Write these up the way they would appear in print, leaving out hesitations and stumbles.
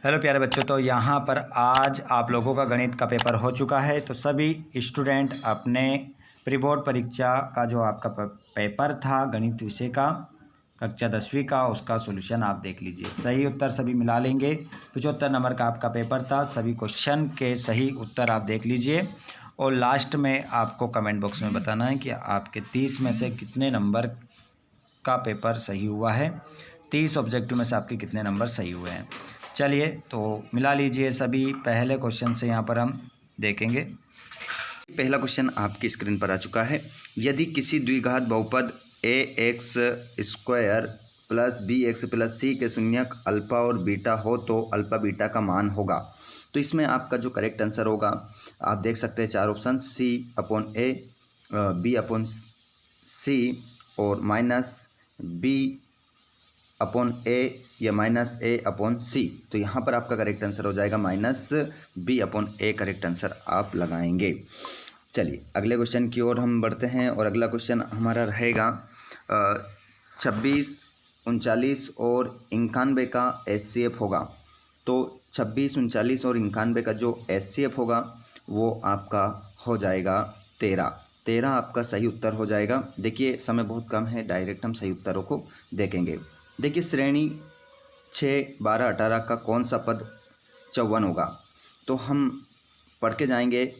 Hello प्यारे बच्चों, तो यहाँ पर आज आप लोगों का गणित का पेपर हो चुका है। तो सभी स्टूडेंट अपने प्री बोर्ड परीक्षा का जो आपका पेपर था गणित विषय का कक्षा 10वीं का, उसका सॉल्यूशन आप देख लीजिए। सही उत्तर सभी मिला लेंगे। 75 नंबर का आपका पेपर था। सभी क्वेश्चन के सही उत्तर आप देख लीजिए और लास्ट में आपको कमेंट बॉक्स में बताना है कि आपके 30 में से कितने नंबर का पेपर सही हुआ है, 30 ऑब्जेक्टिव में से आपके कितने नंबर सही हुए हैं। चलिए तो मिला लीजिए सभी। पहले क्वेश्चन से यहाँ पर हम देखेंगे। पहला क्वेश्चन आपकी स्क्रीन पर आ चुका है। यदि किसी द्विघात बहुपद a x square plus b x plus c के शून्यक अल्फा और बीटा हो तो अल्फा बीटा का मान होगा। तो इसमें आपका जो करेक्ट आंसर होगा आप देख सकते हैं 4 ऑप्शन, सी अपॉन ए, बी अपॉन सी और माइनस बी अपॉन ए या माइनस ए अपॉन सी। तो यहाँ पर आपका करेक्ट आंसर हो जाएगा माइनस बी अपॉन ए। करेक्ट आंसर आप लगाएंगे। चलिए अगले क्वेश्चन की ओर हम बढ़ते हैं और अगला क्वेश्चन हमारा रहेगा 26, 39 और 91 का HCF होगा। तो 26, 39 और 91 का जो HCF होगा वो आपका हो जाएगा 13 आपका सही उत्तर हो जाएगा। देखिए समय बहुत कम है, डायरेक्ट हम सही उत्तरों को देखेंगे। देखिए श्रेणी 6, 12, 18 का कौन सा पद 54 होगा। तो हम पढ़ के जाएंगे।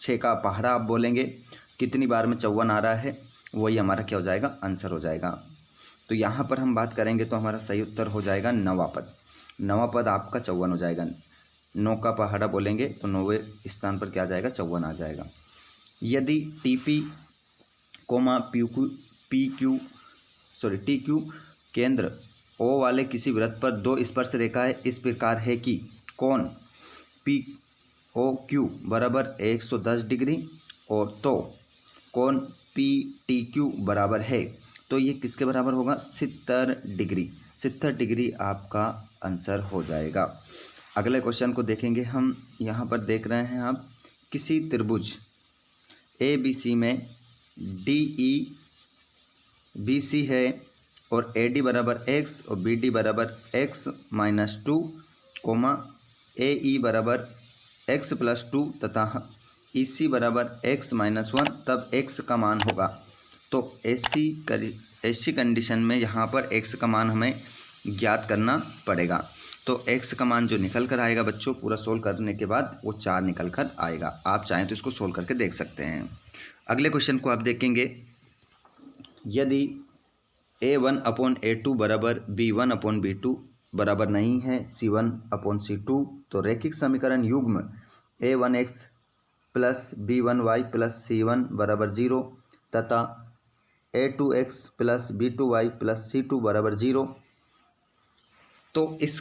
6 का पहाड़ा आप बोलेंगे, कितनी बार में 54 आ रहा है वही हमारा क्या हो जाएगा, आंसर हो जाएगा। तो यहाँ पर हम बात करेंगे तो हमारा सही उत्तर हो जाएगा 9वां पद। 9वां पद आपका 54 हो जाएगा। 9 का पहाड़ा बोलेंगे तो 9वें स्थान पर क्या आ जाएगा, 54 आ जाएगा। यदि टीपी कोमा टी क्यू केंद्र ओ वाले किसी वृत्त पर 2 स्पर्श रेखाएं इस प्रकार है कि कोण पी ओ क्यू बराबर 110 डिग्री और तो कोण पी टी क्यू बराबर है। तो ये किसके बराबर होगा, 70 डिग्री। 70 डिग्री आपका आंसर हो जाएगा। अगले क्वेश्चन को देखेंगे हम। यहाँ पर देख रहे हैं आप, किसी त्रिभुज ए बी सी में डी ई बी सी है और ए डी बराबर एक्स और बी डी बराबर एक्स माइनस 2 कोमा ए ई बराबर एक्स प्लस 2 तथा ई सी बराबर एक्स माइनस 1, तब एक्स का मान होगा। तो ऐसी कंडीशन में यहाँ पर एक्स का मान हमें ज्ञात करना पड़ेगा। तो एक्स का मान जो निकल कर आएगा बच्चों, पूरा सोल्व करने के बाद वो 4 निकल कर आएगा। आप चाहें तो इसको सोल्व करके देख सकते हैं। अगले क्वेश्चन को आप देखेंगे। यदि A1 अपॉन A2 बराबर B1 अपॉन B2 बराबर नहीं है C1 अपॉन C2, तो रैखिक समीकरण युग्म A1x plus B1y plus C1 बराबर 0 तथा A2x plus B2y plus C2 बराबर 0। तो इस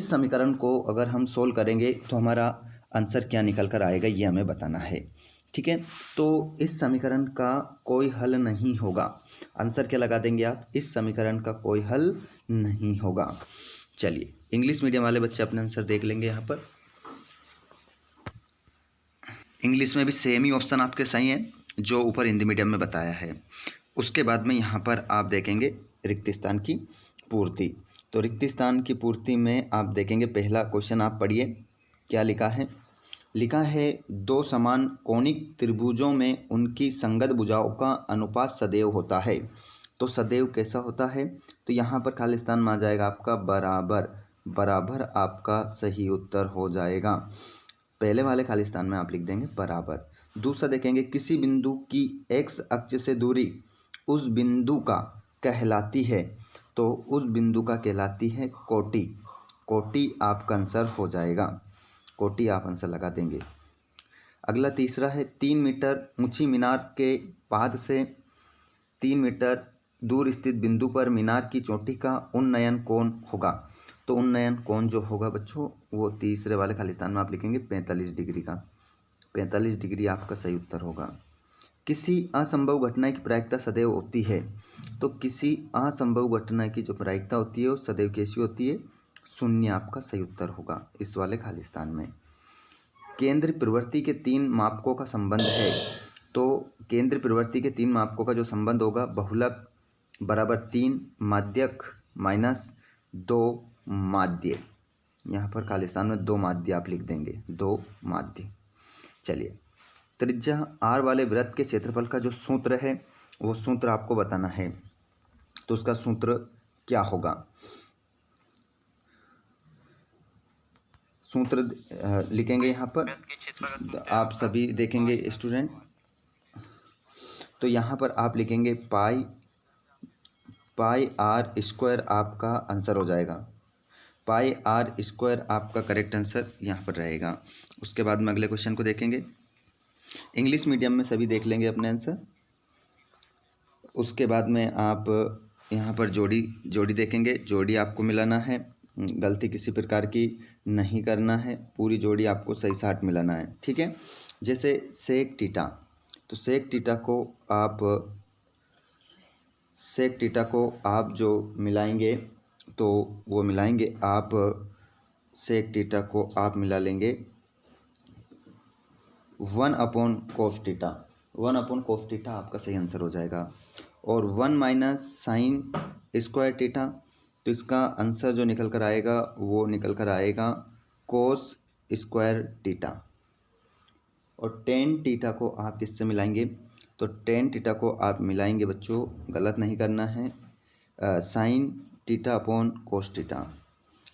समीकरण को अगर हम सोल्व करेंगे तो हमारा आंसर क्या निकल कर आएगा ये हमें बताना है। ठीक है, तो इस समीकरण का कोई हल नहीं होगा। आंसर क्या लगा देंगे आप, इस समीकरण का कोई हल नहीं होगा। चलिए इंग्लिश मीडियम वाले बच्चे अपने आंसर देख लेंगे। यहाँ पर इंग्लिश में भी सेम ही ऑप्शन आपके सही हैं जो ऊपर हिंदी मीडियम में बताया है। उसके बाद में यहाँ पर आप देखेंगे रिक्त स्थान की पूर्ति। तो रिक्त स्थान की पूर्ति में आप देखेंगे पहला क्वेश्चन आप पढ़िए, क्या लिखा है। लिखा है 2 समान कोणिक त्रिभुजों में उनकी संगत भुजाओं का अनुपात सदैव होता है। तो सदैव कैसा होता है, तो यहाँ पर खाली स्थान में आ जाएगा आपका बराबर। बराबर आपका सही उत्तर हो जाएगा। पहले वाले खाली स्थान में आप लिख देंगे बराबर। दूसरा देखेंगे, किसी बिंदु की x अक्ष से दूरी उस बिंदु का कहलाती है। तो उस बिंदु का कहलाती है कोटि। कोटि आपका आंसर हो जाएगा। कोटि आप आंसर लगा देंगे। अगला तीसरा है, 3 मीटर ऊंची मीनार के पाद से 3 मीटर दूर स्थित बिंदु पर मीनार की चोटी का उन्नयन कोण होगा। तो उन्नयन कोण जो होगा बच्चों वो तीसरे वाले खाली स्थान में आप लिखेंगे 45 डिग्री का। 45 डिग्री आपका सही उत्तर होगा। किसी असंभव घटना की प्रायिकता सदैव होती है। तो किसी असंभव घटना की जो प्रायिकता होती है वो सदैव कैसी होती है, 0 आपका सही उत्तर होगा इस वाले खाली स्थान में। केंद्र प्रवृत्ति के 3 मापकों का संबंध है। तो केंद्र प्रवृत्ति के 3 मापकों का जो संबंध होगा, बहुलक बराबर 3, माध्यक माइनस दो माध्य, यहाँ पर खालिस्तान में दो माध्य आप लिख देंगे, दो माध्य। चलिए, त्रिज्या r वाले वृत्त के क्षेत्रफल का जो सूत्र है वो सूत्र आपको बताना है। तो उसका सूत्र क्या होगा? सूत्र लिखेंगे यहाँ पर, आप सभी देखेंगे स्टूडेंट। तो यहाँ पर आप लिखेंगे पाई आर स्क्वायर आपका आंसर हो जाएगा। पाई आर स्क्वायर आपका करेक्ट आंसर यहाँ पर रहेगा। उसके बाद में अगले क्वेश्चन को देखेंगे। इंग्लिश मीडियम में सभी देख लेंगे अपने आंसर। उसके बाद में आप यहाँ पर जोड़ी देखेंगे। जोड़ी आपको मिलाना है, गलती किसी प्रकार की नहीं करना है, पूरी जोड़ी आपको सही साट मिलाना है, ठीक है। जैसे सेक टीटा, तो सेक टीटा को आप जो मिलाएंगे तो वो मिलाएंगे आप, सेक टीटा को आप मिला लेंगे 1/cos टीटा। 1/cos टीटा आपका सही आंसर हो जाएगा। और 1 माइनस साइन स्क्वायर टीटा, तो इसका आंसर जो निकल कर आएगा वो निकल कर आएगा कोस स्क्वायर टीटा। और टेन टीटा को आप किससे मिलाएंगे? तो टेन टीटा को आप मिलाएंगे बच्चों, गलत नहीं करना है, साइन टीटा अपॉन कोस टीटा।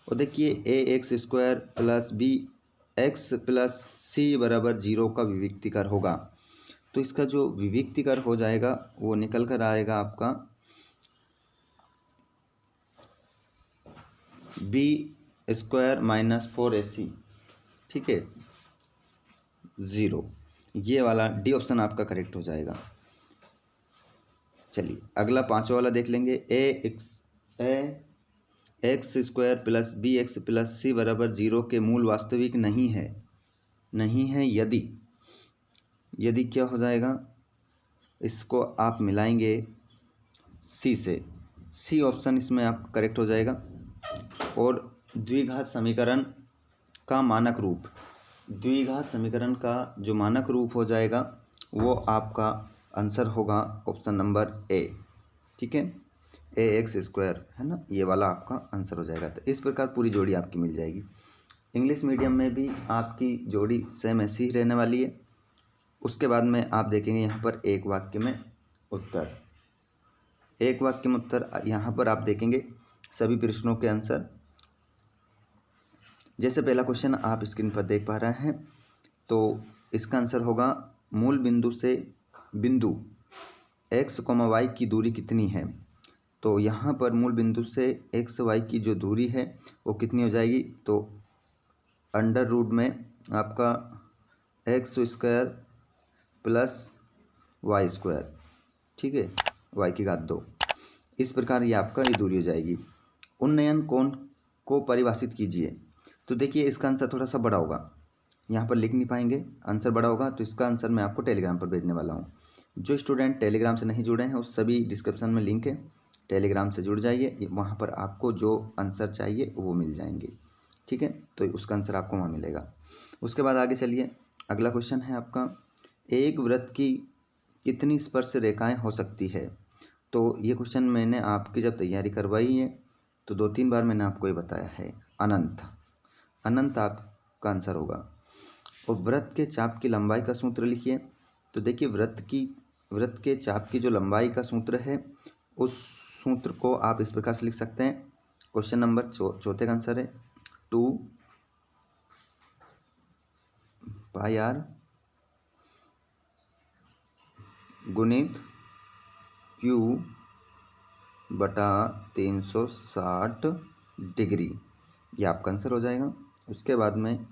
और देखिए ax² plus bx plus c बराबर 0 का विविक्तिकर होगा। तो इसका जो विविक्तिकर हो जाएगा वो निकल कर आएगा आपका b² माइनस 4ac, ठीक है, 0। ये वाला डी ऑप्शन आपका करेक्ट हो जाएगा। चलिए अगला पांचवा वाला देख लेंगे। x² plus bx plus c बराबर 0 के मूल वास्तविक नहीं है यदि क्या हो जाएगा? इसको आप मिलाएंगे c से, c ऑप्शन इसमें आपका करेक्ट हो जाएगा। और द्विघात समीकरण का मानक रूप, द्विघात समीकरण का जो मानक रूप हो जाएगा वो आपका आंसर होगा ऑप्शन नंबर ए, ठीक है, ax² है ना, ये वाला आपका आंसर हो जाएगा। तो इस प्रकार पूरी जोड़ी आपकी मिल जाएगी। इंग्लिश मीडियम में भी आपकी जोड़ी सेम ऐसी ही रहने वाली है। उसके बाद में आप देखेंगे यहाँ पर एक वाक्य में उत्तर, यहाँ पर आप देखेंगे सभी प्रश्नों के आंसर। जैसे पहला क्वेश्चन आप स्क्रीन पर देख पा रहे हैं, तो इसका आंसर होगा मूल बिंदु से बिंदु x, y की दूरी कितनी है? तो यहाँ पर मूल बिंदु से x, y की जो दूरी है वो कितनी हो जाएगी? तो अंडर रूट में आपका x² प्लस y², ठीक है, y की घात 2। इस प्रकार ये आपका ये दूरी हो जाएगी। उन्नयन कोण को परिभाषित कीजिए। तो देखिए इसका आंसर थोड़ा सा बड़ा होगा, यहाँ पर लिख नहीं पाएंगे, आंसर बड़ा होगा। तो इसका आंसर मैं आपको टेलीग्राम पर भेजने वाला हूँ। जो स्टूडेंट टेलीग्राम से नहीं जुड़े हैं उस सभी डिस्क्रिप्शन में लिंक है, टेलीग्राम से जुड़ जाइए, वहाँ पर आपको जो आंसर चाहिए वो मिल जाएंगे, ठीक है। तो उसका आंसर आपको वहाँ मिलेगा। उसके बाद आगे चलिए, अगला क्वेश्चन है आपका, एक वृत्त की कितनी स्पर्श रेखाएँ हो सकती है? तो ये क्वेश्चन मैंने आपकी जब तैयारी करवाई है तो 2-3 बार मैंने आपको ये बताया है, अनंत आपका आंसर होगा। और वृत्त के चाप की लंबाई का सूत्र लिखिए। तो देखिए वृत्त के चाप की जो लंबाई का सूत्र है उस सूत्र को आप इस प्रकार से लिख सकते हैं। क्वेश्चन नंबर चौथे का आंसर है 2 पाई आर गुणित Q बटा 360 डिग्री, ये आपका आंसर हो जाएगा। उसके बाद में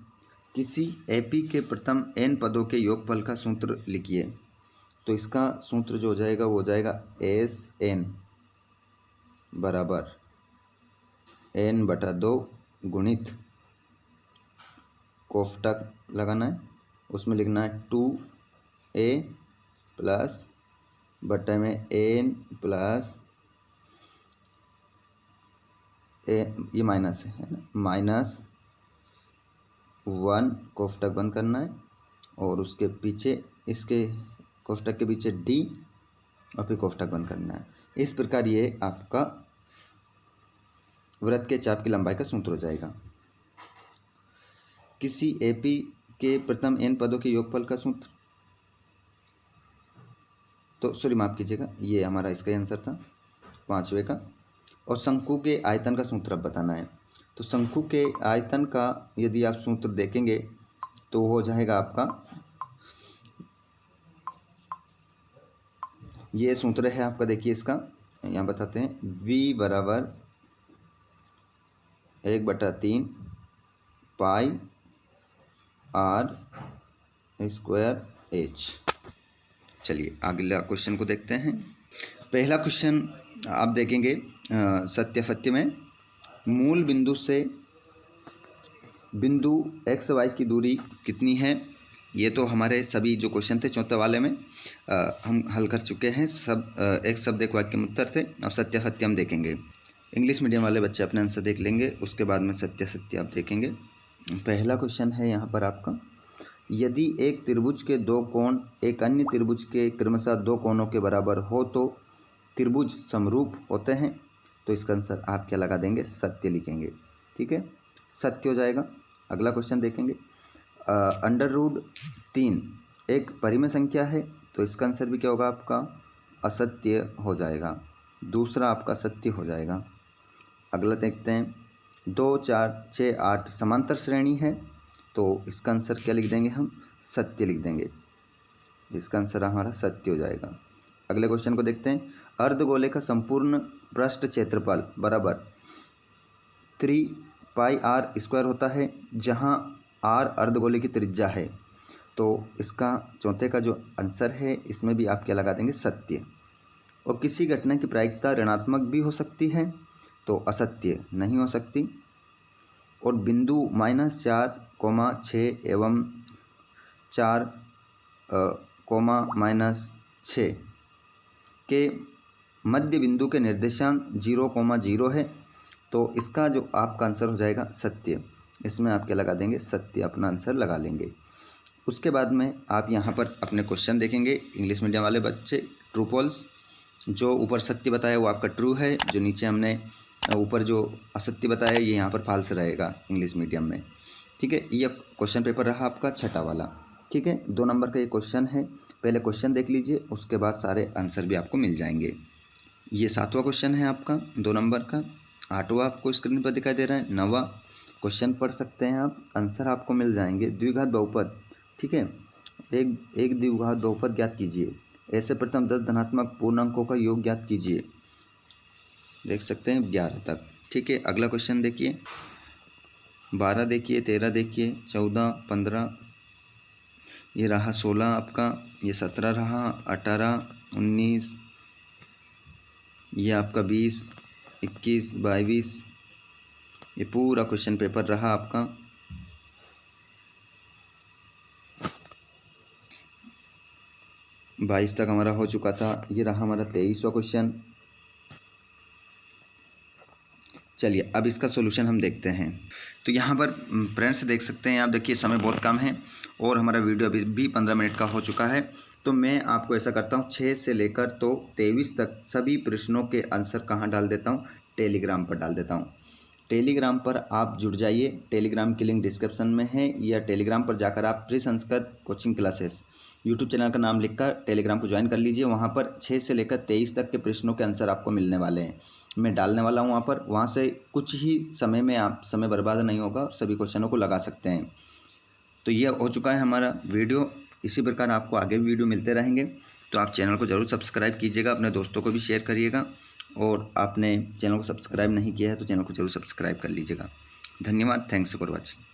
किसी एपी के प्रथम n पदों के योगफल का सूत्र लिखिए। तो इसका सूत्र जो हो जाएगा वो हो जाएगा SN बराबर n/2 गुणित, कोष्टक लगाना है, उसमें लिखना है 2a प्लस बटे में n प्लस ये माइनस है ना, -1 कोष्टक बंद करना है और उसके पीछे इसके कोष्टक के पीछे d और फिर कोष्टक बंद करना है। इस प्रकार ये आपका वृत्त के चाप की लंबाई का सूत्र हो जाएगा। किसी एपी के प्रथम n पदों के योगफल का सूत्र, तो सॉरी माफ़ कीजिएगा, ये हमारा इसका आंसर था 5वें का। और शंकु के आयतन का सूत्र अब बताना है। तो शंकु के आयतन का यदि आप सूत्र देखेंगे तो हो जाएगा आपका, ये सूत्र है आपका, देखिए इसका यहाँ बताते हैं, v बराबर 1/3 पाई r स्क्वायर h। चलिए अगला क्वेश्चन को देखते हैं। पहला क्वेश्चन आप देखेंगे सत्याफत्य में मूल बिंदु से बिंदु एक्स वाई की दूरी कितनी है। ये तो हमारे सभी जो क्वेश्चन थे चौथे वाले में हम हल कर चुके हैं, सब एक शब्द एक वाक्य में उत्तर थे। अब सत्यासत्य हम देखेंगे। इंग्लिश मीडियम वाले बच्चे अपने आंसर देख लेंगे, उसके बाद में सत्यासत्य आप देखेंगे। पहला क्वेश्चन है यहाँ पर आपका, यदि एक त्रिभुज के दो कोण एक अन्य त्रिभुज के क्रमशः दो कोणों के बराबर हो तो त्रिभुज समरूप होते हैं। तो इसका आंसर आप क्या लगा देंगे, सत्य लिखेंगे। ठीक है, सत्य हो जाएगा। अगला क्वेश्चन देखेंगे, √3 एक परिमेय संख्या है, तो इसका आंसर भी क्या होगा आपका, असत्य हो जाएगा। दूसरा आपका सत्य हो जाएगा। अगला देखते हैं, 2, 4, 6, 8 समांतर श्रेणी है, तो इसका आंसर क्या लिख देंगे हम, सत्य लिख देंगे। इसका आंसर हमारा सत्य हो जाएगा। अगले क्वेश्चन को देखते हैं, अर्धगोले का संपूर्ण पृष्ठ क्षेत्रफल बराबर 3 पाई r² होता है, जहां r अर्धगोले की त्रिज्या है। तो इसका चौथे का जो आंसर है इसमें भी आप क्या लगा देंगे, सत्य। और किसी घटना की प्रायिकता ऋणात्मक भी हो सकती है, तो असत्य नहीं हो सकती। और बिंदु -4,6 एवं 4,-6 के मध्य बिंदु के निर्देशांक 0,0 है, तो इसका जो आपका आंसर हो जाएगा सत्य। इसमें आप क्या लगा देंगे, सत्य अपना आंसर लगा लेंगे। उसके बाद में आप यहाँ पर अपने क्वेश्चन देखेंगे। इंग्लिश मीडियम वाले बच्चे ट्रू फॉल्स, जो ऊपर सत्य बताया वो आपका ट्रू है, जो नीचे हमने ऊपर जो असत्य बताया ये यहाँ पर फाल्स रहेगा इंग्लिश मीडियम में। ठीक है, ये क्वेश्चन पेपर रहा आपका छठा वाला। ठीक है, 2 नंबर का ये क्वेश्चन है। पहले क्वेश्चन देख लीजिए, उसके बाद सारे आंसर भी आपको मिल जाएंगे। ये 7वां क्वेश्चन है आपका 2 नंबर का। 8वां आपको स्क्रीन पर दिखाई दे रहा है। 9वां क्वेश्चन पढ़ सकते हैं आप, आंसर आपको मिल जाएंगे। द्विघात बहुपद, ठीक है, एक द्विघात बहुपद ज्ञात कीजिए। ऐसे प्रथम 10 धनात्मक पूर्णांकों का योग ज्ञात कीजिए। देख सकते हैं 11 तक। ठीक है, अगला क्वेश्चन देखिए, 12 देखिए, 13 देखिए, 14, 15, ये रहा 16 आपका, ये 17 रहा, 18, 19, ये आपका 20, 21, 22, ये पूरा क्वेश्चन पेपर रहा आपका। बाईस तक हमारा हो चुका था। ये रहा हमारा 23वां क्वेश्चन। चलिए अब इसका सॉल्यूशन हम देखते हैं। तो यहाँ पर फ्रेंड्स देख सकते हैं आप, देखिए समय बहुत कम है और हमारा वीडियो अभी भी 15 मिनट का हो चुका है। तो मैं आपको ऐसा करता हूँ, 6 से लेकर तो 23 तक सभी प्रश्नों के आंसर कहाँ डाल देता हूँ, टेलीग्राम पर डाल देता हूँ। टेलीग्राम पर आप जुड़ जाइए, टेलीग्राम की लिंक डिस्क्रिप्शन में है, या टेलीग्राम पर जाकर आप pre Sanskrit coaching classes YouTube channel का नाम लिखकर टेलीग्राम को ज्वाइन कर लीजिए। वहाँ पर 6 से लेकर 23 तक के प्रश्नों के आंसर आपको मिलने वाले हैं, मैं डालने वाला हूँ वहाँ पर। वहाँ से कुछ ही समय में आप समय बर्बाद नहीं होगा, सभी क्वेश्चनों को लगा सकते हैं। तो ये हो चुका है हमारा वीडियो। इसी प्रकार आपको आगे भी वीडियो मिलते रहेंगे, तो आप चैनल को ज़रूर सब्सक्राइब कीजिएगा, अपने दोस्तों को भी शेयर करिएगा, और आपने चैनल को सब्सक्राइब नहीं किया है तो चैनल को ज़रूर सब्सक्राइब कर लीजिएगा। धन्यवाद, थैंक्स फॉर वॉचिंग।